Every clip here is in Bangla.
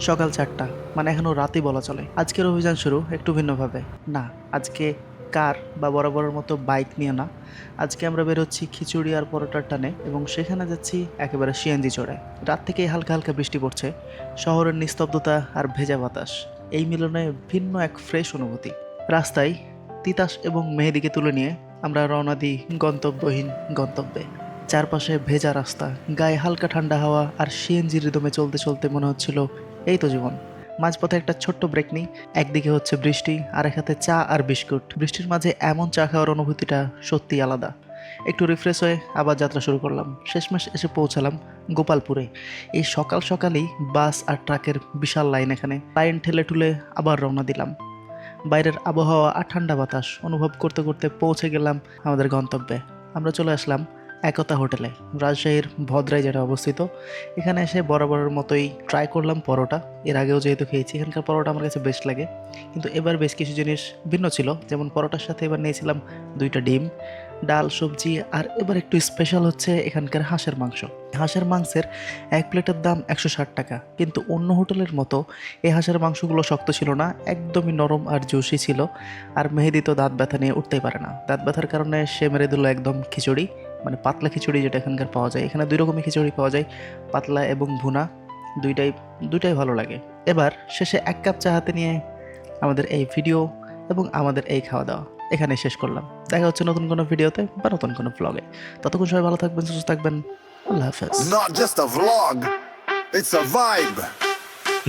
সকাল 4টা, মানে এখনও রাতই বলা চলে। আজকের অভিযান শুরু একটু ভিন্নভাবে। না, আজকে কার বা বরাবরের মতো বাইক নিয়ে না। আজকে আমরা বেরোচ্ছি খিচুড়ি আর পরোটার টানে এবং সেখানে যাচ্ছি একেবারে সিএনজি চড়ে। রাত থেকেই হালকা হালকা বৃষ্টি পড়ছে। শহরের নিস্তব্ধতা আর ভেজা বাতাস, এই মিলনে ভিন্ন এক ফ্রেশ অনুভূতি। রাস্তায় তিতাস এবং মেহেদিকে তুলে নিয়ে আমরা রওনা দিই গন্তব্যহীন গন্তব্যে। চারপাশে ভেজা রাস্তা, গায়ে হালকা ঠান্ডা হাওয়া আর সিএনজি রিদমে চলতে চলতে মনে হচ্ছিল এই তো জীবন। মাঝপথে একটা ছোট্ট ব্রেক নিই। একদিকে হচ্ছে বৃষ্টি আর এক হাতে চা আর বিস্কুট। বৃষ্টির মাঝে এমন চা খাওয়ার অনুভূতিটা সত্যিই আলাদা। একটু রিফ্রেশ হয়ে আবার যাত্রা শুরু করলাম। শেষমেশ এসে পৌঁছালাম গোপালপুরে। এই সকাল সকালেই বাস আর ট্রাকের বিশাল লাইন, এখানে লাইন ঠেলে ঠুলে আবার রওনা দিলাম। বাইরের আবহাওয়া আর ঠান্ডা বাতাস অনুভব করতে করতে পৌঁছে গেলাম আমাদের গন্তব্যে। আমরা চলে আসলাম একতা হোটেলে, রাজশাহীর ভদ্রায় যেটা অবস্থিত। এখানে এসে বরাবরের মতোই ট্রাই করলাম পরোটা। এর আগেও যেহেতু খেয়েছি, এখানকার পরোটা আমার কাছে বেস্ট লাগে, কিন্তু এবার বেশ কিছু জিনিস ভিন্ন ছিল। যেমন পরোটার সাথে এবার নিয়েছিলাম 2টা ডিম, ডাল, সবজি, আর এবার একটু স্পেশাল হচ্ছে এখানকার হাঁসের মাংস। হাঁসের মাংসের এক প্লেটের দাম 160 টাকা, কিন্তু অন্য হোটেলের মতো এই হাঁসের মাংসগুলো শক্ত ছিল না, একদমই নরম আর জুসি ছিল। আর মেহেদি তো দাঁত ব্যথা নিয়ে উঠতেই পারে না। দাঁত ব্যথার কারণে সে মেরে দিল একদম খিচুড়ি, মানে পাতলা খিচুড়ি যেটা এখানকার পাওয়া যায়। এখানে 2 রকমের খিচুড়ি পাওয়া যায়, পাতলা এবং ভুনা। দুইটাই দুইটাই ভালো লাগে। এবার শেষে 1 কাপ চা হাতে নিয়ে আমাদের এই ভিডিও এবং আমাদের এই খাওয়া দাওয়া এখানে শেষ করলাম। দেখা হচ্ছে নতুন কোনো ভিডিওতে বা নতুন কোনো ব্লগে। ততক্ষণ সবাই ভালো থাকবেন, সুস্থ থাকবেন। আল্লাহ হাফেজ। Not just a vlog, it's a vibe.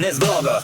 Let's vlogger.